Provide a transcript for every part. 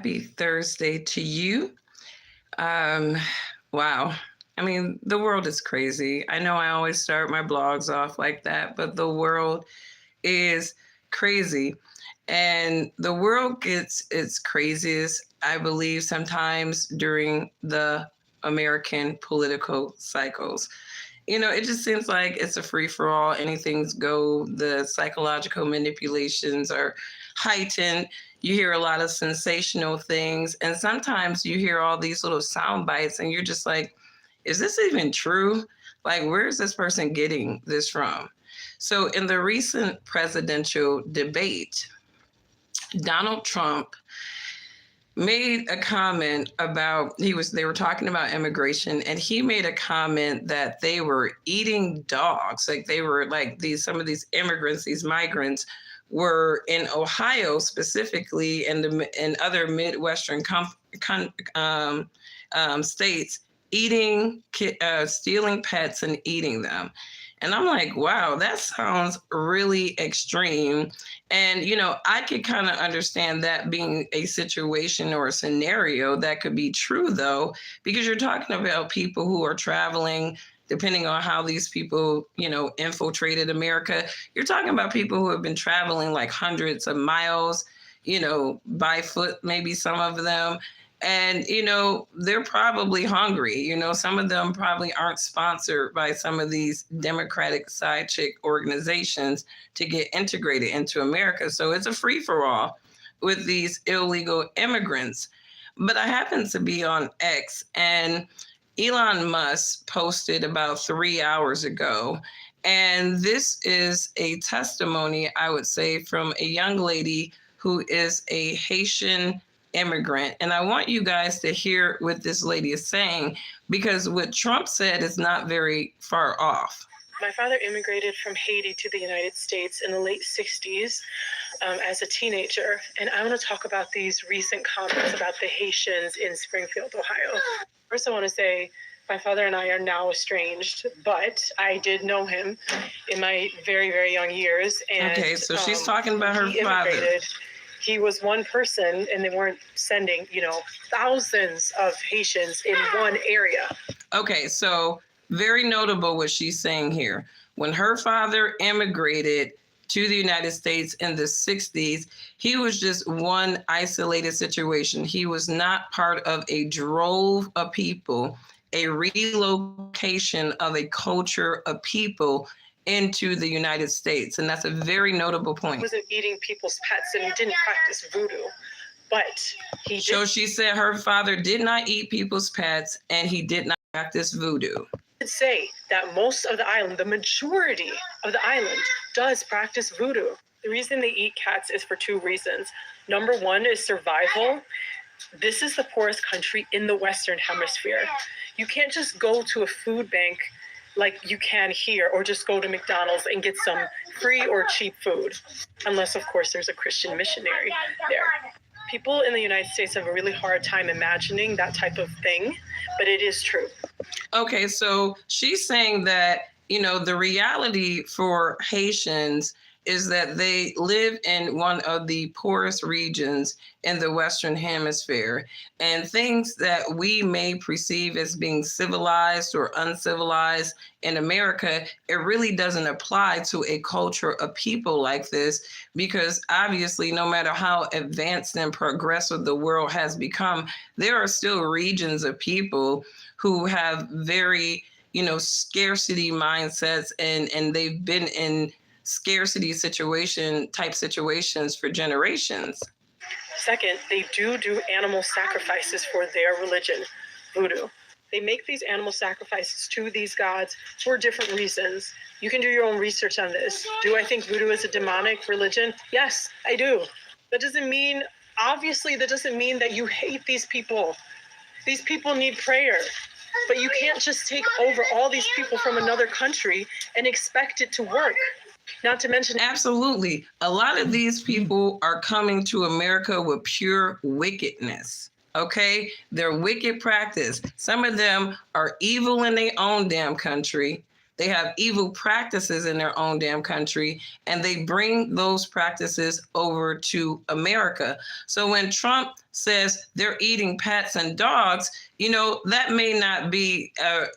Happy Thursday to you. Um, wow. I mean, the world is crazy. I know I always start my blogs off like that, but the world is crazy. And the world gets its craziest, I believe, sometimes during the American political cycles. It just seems like it's a free for all. Anything's go. The psychological manipulations are heightened. You hear a lot of sensational things. And sometimes you hear all these little sound bites, and you're just like, is this even true? Like, where is this person getting this from? So, in the recent presidential debate, Donald Trump made a comment about they were talking about immigration, and he made a comment that they were eating dogs. Like, they were like some of these immigrants, these migrants were in Ohio specifically, and in other Midwestern states, stealing pets and eating them. And I'm like, wow, that sounds really extreme. And, I could kind of understand that being a situation or a scenario that could be true, though, because you're talking about people who are traveling, depending on how these people, infiltrated America. You're talking about people who have been traveling like hundreds of miles, by foot, maybe some of them. And, they're probably hungry. Some of them probably aren't sponsored by some of these Democratic side chick organizations to get integrated into America. So it's a free for all with these illegal immigrants. But I happen to be on X, and Elon Musk posted about 3 hours ago. And this is a testimony, I would say, from a young lady who is a Haitian immigrant. And I want you guys to hear what this lady is saying, because what Trump said is not very far off. My father immigrated from Haiti to the United States in the late 60s as a teenager. And I want to talk about these recent comments about the Haitians in Springfield, Ohio. First, I want to say my father and I are now estranged, but I did know him in my very, very young years. And, okay, so she's talking about her father. He was one person, and they weren't sending, thousands of Haitians in one area. Okay, so very notable what she's saying here. When her father immigrated to the United States in the 60s, he was just one isolated situation. He was not part of a drove of people, a relocation of a culture of people into the United States. And that's a very notable point. He wasn't eating people's pets, and he didn't practice voodoo, but he did. So she said her father did not eat people's pets, and he did not practice voodoo. I would say that most of the island, the majority of the island, does practice voodoo. The reason they eat cats is for two reasons. Number one is survival. This is the poorest country in the Western Hemisphere. You can't just go to a food bank like you can here, or just go to McDonald's and get some free or cheap food, unless, of course, there's a Christian missionary there. People in the United States have a really hard time imagining that type of thing, but it is true. Okay, so she's saying that, the reality for Haitians is that they live in one of the poorest regions in the Western Hemisphere, and things that we may perceive as being civilized or uncivilized in America, it really doesn't apply to a culture of people like this, because obviously no matter how advanced and progressive the world has become, there are still regions of people who have very, scarcity mindsets, and they've been in scarcity situations for generations. Second, they do animal sacrifices for their religion, voodoo. They make these animal sacrifices to these gods for different reasons. You can do your own research on this. Do I think voodoo is a demonic religion? Yes, I do. That doesn't mean that you hate these people. These people need prayer. But you can't just take over all these people from another country and expect it to work. Not to mention... Absolutely. A lot of these people are coming to America with pure wickedness. Okay? They're wicked practice. Some of them are evil in their own damn country. They have evil practices in their own damn country, and they bring those practices over to America. So when Trump says they're eating pets and dogs, that may not be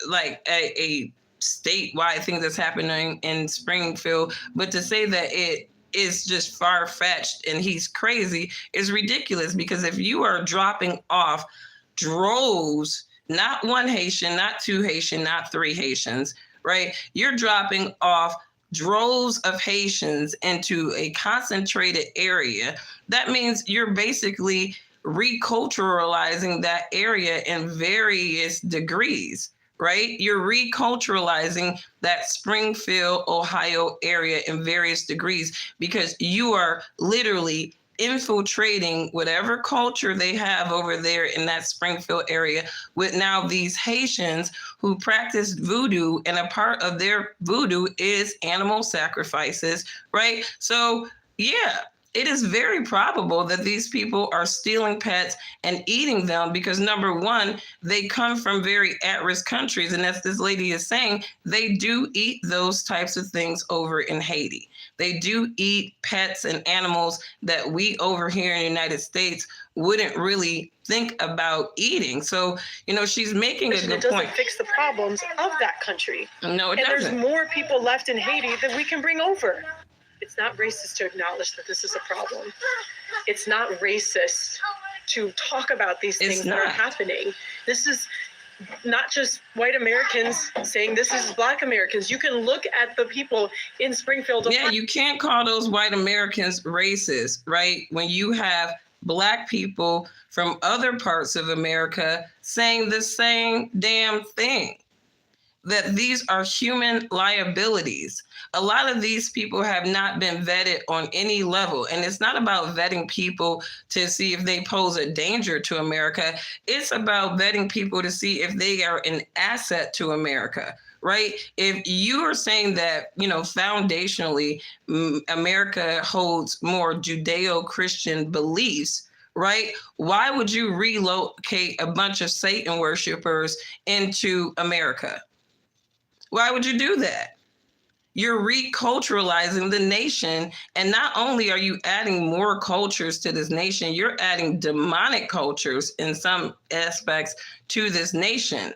like a statewide thing that's happening in Springfield, but to say that it is just far-fetched and he's crazy is ridiculous, because if you are dropping off droves, not one Haitian, not two Haitian, not three Haitians, right? You're dropping off droves of Haitians into a concentrated area. That means you're basically reculturalizing that area in various degrees, right? You're reculturalizing that Springfield, Ohio area in various degrees, because you are literally infiltrating whatever culture they have over there in that Springfield area with now these Haitians who practice voodoo, and a part of their voodoo is animal sacrifices, right? So yeah, it is very probable that these people are stealing pets and eating them because, number one, they come from very at-risk countries. And as this lady is saying, they do eat those types of things over in Haiti. They do eat pets and animals that we over here in the United States wouldn't really think about eating. So, she's making a good point. It doesn't fix the problems of that country. No, it doesn't. There's more people left in Haiti that we can bring over. It's not racist to acknowledge that this is a problem. It's not racist to talk about these things that are happening. This is not just white Americans saying this is Black Americans. You can look at the people in Springfield. Yeah, you can't call those white Americans racist, right? When you have Black people from other parts of America saying the same damn thing, that these are human liabilities. A lot of these people have not been vetted on any level. And it's not about vetting people to see if they pose a danger to America. It's about vetting people to see if they are an asset to America, right? If you are saying that, foundationally, America holds more Judeo-Christian beliefs, right? Why would you relocate a bunch of Satan worshipers into America? Why would you do that? You're reculturalizing the nation. And not only are you adding more cultures to this nation, you're adding demonic cultures in some aspects to this nation.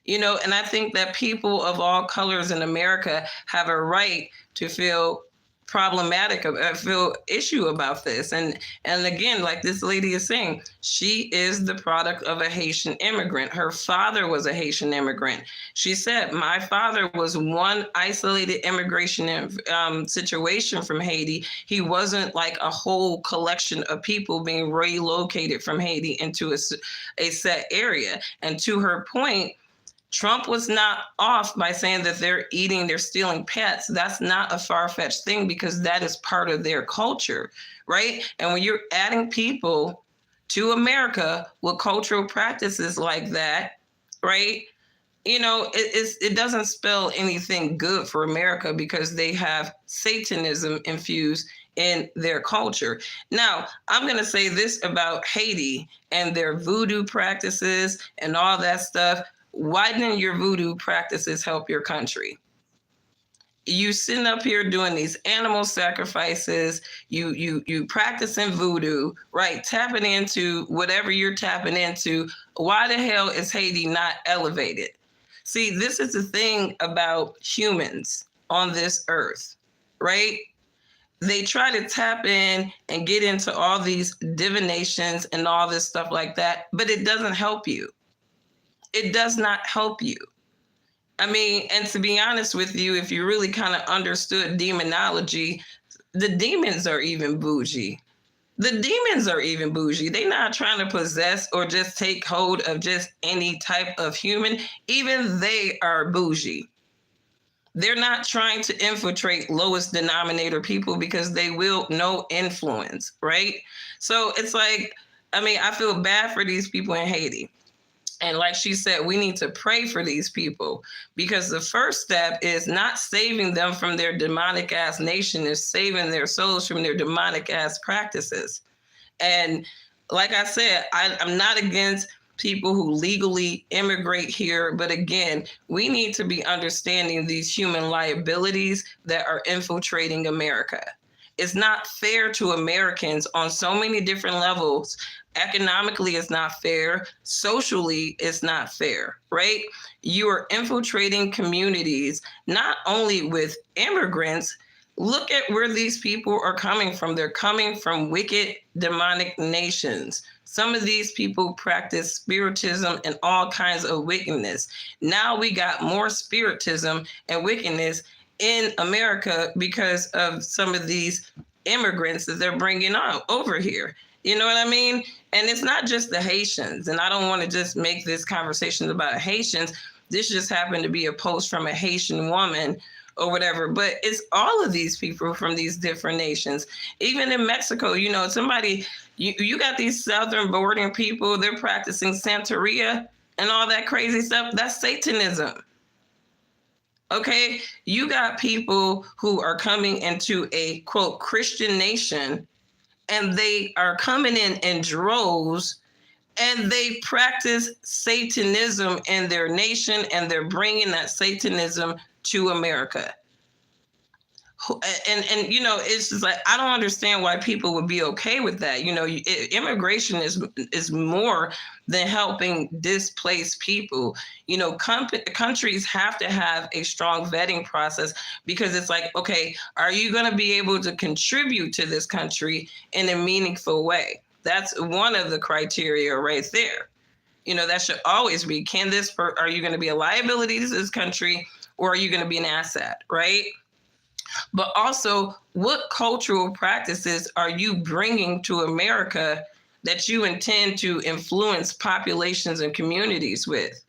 And I think that people of all colors in America have a right to feel problematic, feel issue about this. And again, like this lady is saying, she is the product of a Haitian immigrant. Her father was a Haitian immigrant. She said, my father was one isolated immigration situation from Haiti. He wasn't like a whole collection of people being relocated from Haiti into a set area. And to her point, Trump was not off by saying that they're stealing pets. That's not a far-fetched thing, because that is part of their culture, right? And when you're adding people to America with cultural practices like that, right? It doesn't spell anything good for America, because they have Satanism infused in their culture. Now, I'm going to say this about Haiti and their voodoo practices and all that stuff. Why didn't your voodoo practices help your country? You sitting up here doing these animal sacrifices, you practicing voodoo, right? Tapping into whatever you're tapping into. Why the hell is Haiti not elevated? See, this is the thing about humans on this earth, right? They try to tap in and get into all these divinations and all this stuff like that, but it doesn't help you. It does not help you. I mean, and to be honest with you, if you really kind of understood demonology, the demons are even bougie. The demons are even bougie. They're not trying to possess or just take hold of just any type of human. Even they are bougie. They're not trying to infiltrate lowest denominator people, because they will no influence, right? So it's like, I feel bad for these people in Haiti. And like she said, we need to pray for these people, because the first step is not saving them from their demonic ass nation, is saving their souls from their demonic ass practices. And like I said, I'm not against people who legally immigrate here. But again, we need to be understanding these human liabilities that are infiltrating America. It's not fair to Americans on so many different levels. Economically, it's not fair. Socially, it's not fair, right? You are infiltrating communities, not only with immigrants. Look at where these people are coming from. They're coming from wicked, demonic nations. Some of these people practice spiritism and all kinds of wickedness. Now we got more spiritism and wickedness in America because of some of these immigrants that they're bringing on over here. You know what I mean? And it's not just the Haitians. And I don't want to just make this conversation about Haitians. This just happened to be a post from a Haitian woman or whatever, but it's all of these people from these different nations. Even in Mexico, somebody, you got these southern border people, they're practicing Santeria and all that crazy stuff. That's Satanism. Okay, you got people who are coming into a quote Christian nation, and they are coming in droves, and they practice Satanism in their nation, and they're bringing that Satanism to America. And it's just like, I don't understand why people would be okay with that. Immigration is more than helping displaced people. Countries have to have a strong vetting process, because it's like, okay, are you going to be able to contribute to this country in a meaningful way? That's one of the criteria right there. That should always be, are you going to be a liability to this country, or are you going to be an asset, right? But also, what cultural practices are you bringing to America that you intend to influence populations and communities with,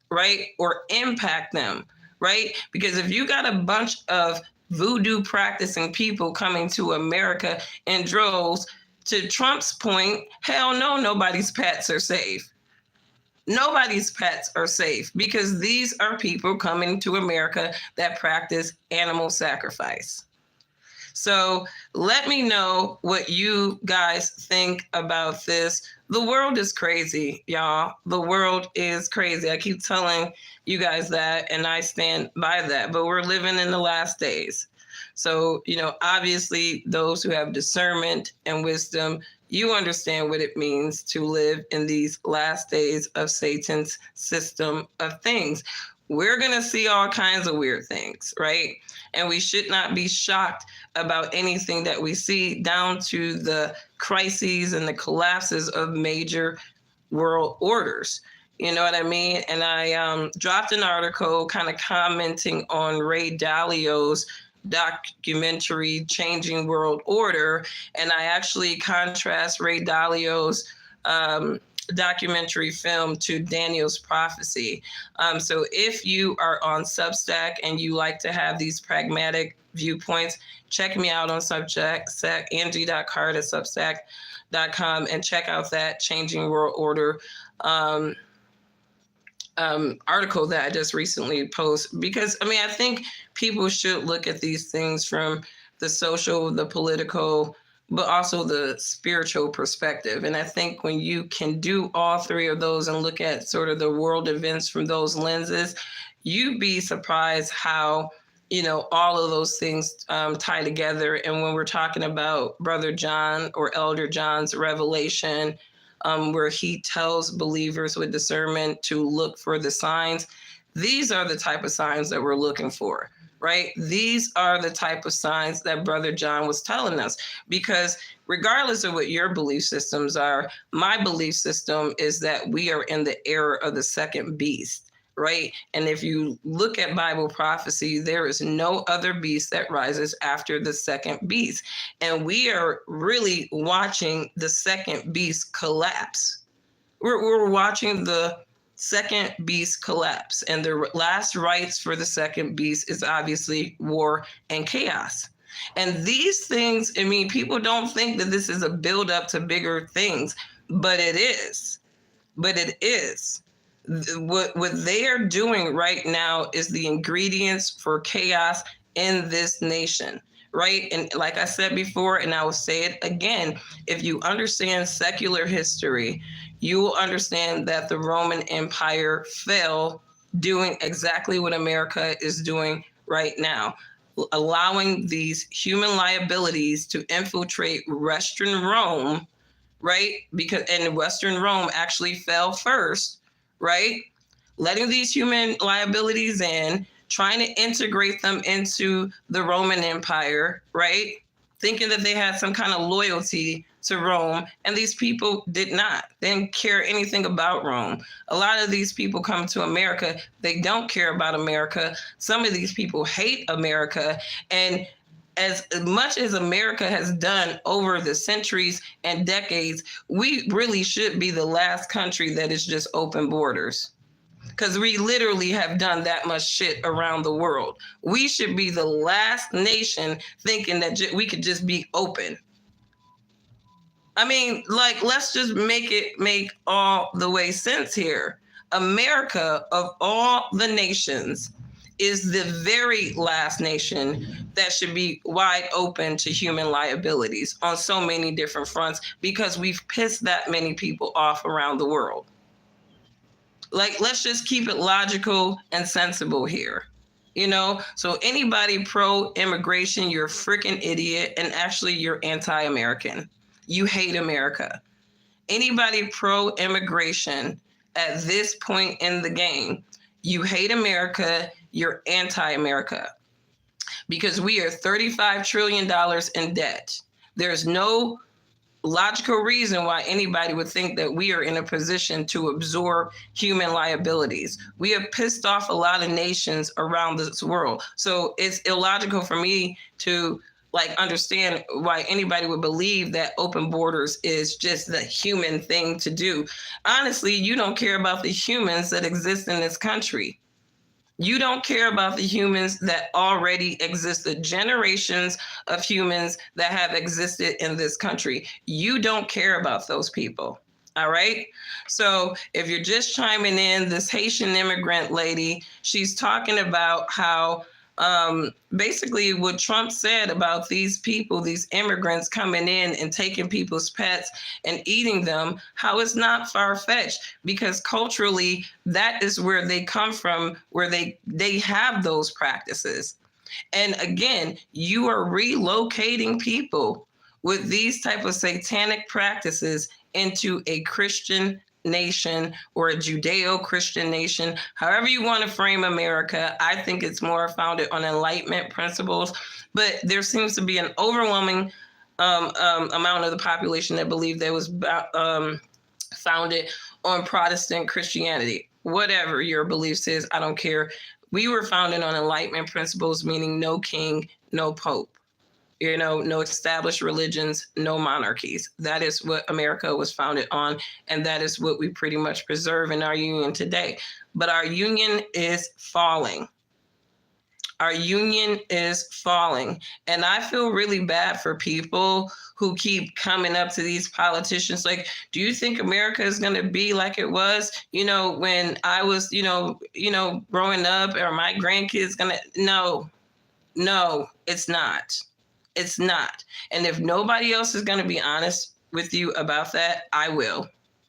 right? Or impact them, right? Because if you got a bunch of voodoo practicing people coming to America in droves, to Trump's point, hell no, nobody's pets are safe. Nobody's pets are safe, because these are people coming to America that practice animal sacrifice. So let me know what you guys think about this. The world is crazy, y'all. The world is crazy. I keep telling you guys that, and I stand by that, but we're living in the last days. So, obviously those who have discernment and wisdom, you understand what it means to live in these last days of Satan's system of things. We're going to see all kinds of weird things, right? And we should not be shocked about anything that we see, down to the crises and the collapses of major world orders. You know what I mean? And I dropped an article kind of commenting on Ray Dalio's documentary Changing World Order, and I actually contrast Ray Dalio's documentary film to Daniel's prophecy. So if you are on Substack and you like to have these pragmatic viewpoints, check me out on Substack, angie.card@substack.com, and check out that Changing World Order article that I just recently posted, because I think people should look at these things from the social, the political, but also the spiritual perspective. And I think when you can do all three of those and look at sort of the world events from those lenses, you'd be surprised how, all of those things tie together. And when we're talking about Brother John or Elder John's revelation, where he tells believers with discernment to look for the signs, these are the type of signs that we're looking for, right? These are the type of signs that Brother John was telling us, because regardless of what your belief systems are, my belief system is that we are in the era of the second beast, right? And if you look at Bible prophecy, there is no other beast that rises after the second beast. And we are really watching the second beast collapse. We're watching the second beast collapse. And the last rites for the second beast is obviously war and chaos. And these things, people don't think that this is a build-up to bigger things, but it is. What they are doing right now is the ingredients for chaos in this nation, right? And like I said before, and I will say it again, if you understand secular history, you will understand that the Roman Empire fell doing exactly what America is doing right now, allowing these human liabilities to infiltrate Western Rome, right? Because and Western Rome actually fell first, right? Letting these human liabilities in, trying to integrate them into the Roman Empire, right? Thinking that they had some kind of loyalty to Rome, and these people did not. They didn't care anything about Rome. A lot of these people come to America, they don't care about America. Some of these people hate America, and as much as America has done over the centuries and decades, we really should be the last country that is just open borders, because we literally have done that much shit around the world. We should be the last nation thinking that we could just be open. I mean, like, let's just make all the way sense here. America, of all the nations, is the very last nation that should be wide open to human liabilities on so many different fronts, because we've pissed that many people off around the world. Like, let's just keep it logical and sensible here. You know, so anybody pro-immigration, you're a freaking idiot, and actually you're anti-American. You hate America. Anybody pro-immigration at this point in the game, you hate America, you're anti-America. Because we are $35 trillion in debt. There's no logical reason why anybody would think that we are in a position to absorb human liabilities. We have pissed off a lot of nations around this world. So it's illogical for me to understand why anybody would believe that open borders is just the human thing to do. Honestly, you don't care about the humans that exist in this country. You don't care about the humans that already exist, the generations of humans that have existed in this country. You don't care about those people. All right. So if you're just chiming in, this Haitian immigrant lady, she's talking about how basically what Trump said about these people, these immigrants coming in and taking people's pets and eating them, how it's not far-fetched, because culturally that is where they come from, where they have those practices. And again, you are relocating people with these type of satanic practices into a Christian nation or a Judeo-Christian nation, however you want to frame America. I think it's more founded on Enlightenment principles, but there seems to be an overwhelming amount of the population that believe that was founded on Protestant Christianity. Whatever your beliefs is, I don't care. We were founded on Enlightenment principles, meaning no king, no pope. You know, no established religions, no monarchies. That is what America was founded on, and that is what we pretty much preserve in our union today. But our union is falling. Our union is falling. And I feel really bad for people who keep coming up to these politicians like, do you think America is going to be like it was, when I was, growing up, or my grandkids going to? No, it's not. It's not. And if nobody else is going to be honest with you about that, I will.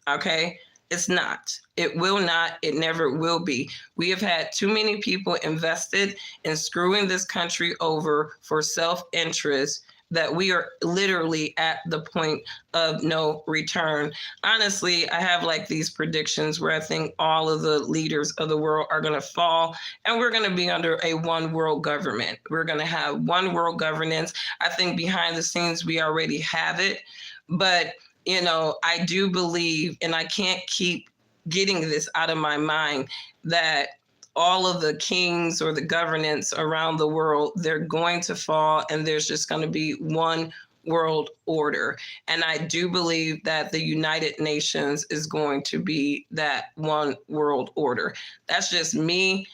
Okay? It's not. It will not. It never will be. We have had too many people invested in screwing this country over for self-interest that we are literally at the point of no return. Honestly, I have these predictions where I think all of the leaders of the world are going to fall, and we're going to be under a one world government. We're going to have one world governance. I think behind the scenes, we already have it. But, I do believe, and I can't keep getting this out of my mind, that all of the kings or the governance around the world, they're going to fall, and there's just going to be one world order. And I do believe that the United Nations is going to be that one world order. That's just me.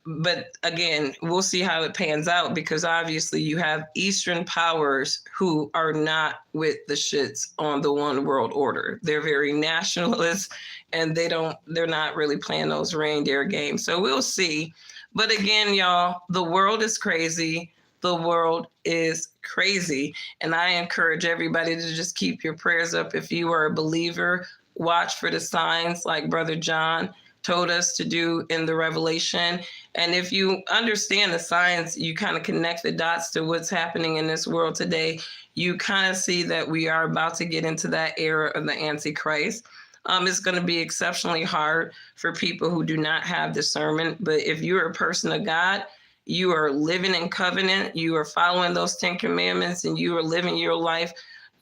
But again, we'll see how it pans out, because obviously you have Eastern powers who are not with the shits on the one world order. They're very nationalist, and they're not really playing those reindeer games. So we'll see. But again, y'all, the world is crazy. The world is crazy. And I encourage everybody to just keep your prayers up. If you are a believer, watch for the signs like Brother John told us to do in the Revelation. And if you understand the science, you kind of connect the dots to what's happening in this world today. You kind of see that we are about to get into that era of the Antichrist. It's going to be exceptionally hard for people who do not have discernment. But if you're a person of God, you are living in covenant, you are following those 10 commandments, and you are living your life,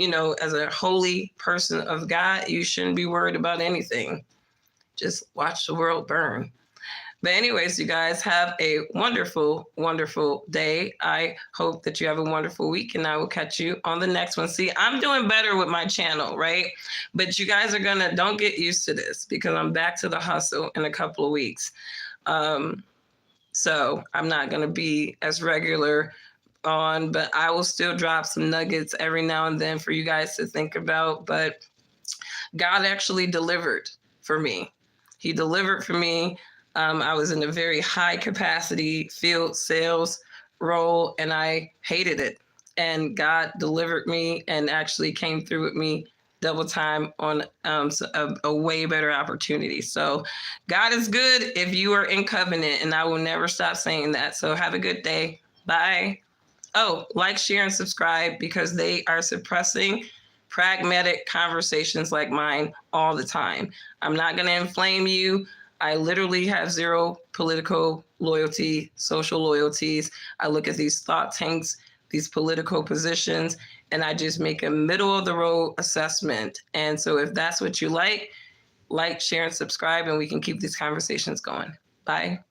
as a holy person of God, you shouldn't be worried about anything. Just watch the world burn. But anyways, you guys have a wonderful, wonderful day. I hope that you have a wonderful week, and I will catch you on the next one. See, I'm doing better with my channel, right? But you guys don't get used to this because I'm back to the hustle in a couple of weeks. So I'm not going to be as regular on, but I will still drop some nuggets every now and then for you guys to think about. But God actually delivered for me. He delivered for me. I was in a very high capacity field sales role, and I hated it. And God delivered me and actually came through with me double time on a way better opportunity. So God is good if you are in covenant, and I will never stop saying that. So have a good day. Bye. Oh, like, share, and subscribe, because they are suppressing pragmatic conversations like mine all the time. I'm not going to inflame you. I literally have zero political loyalty, social loyalties. I look at these thought tanks, these political positions, and I just make a middle of the road assessment. And so if that's what you like, share, and subscribe, and we can keep these conversations going. Bye.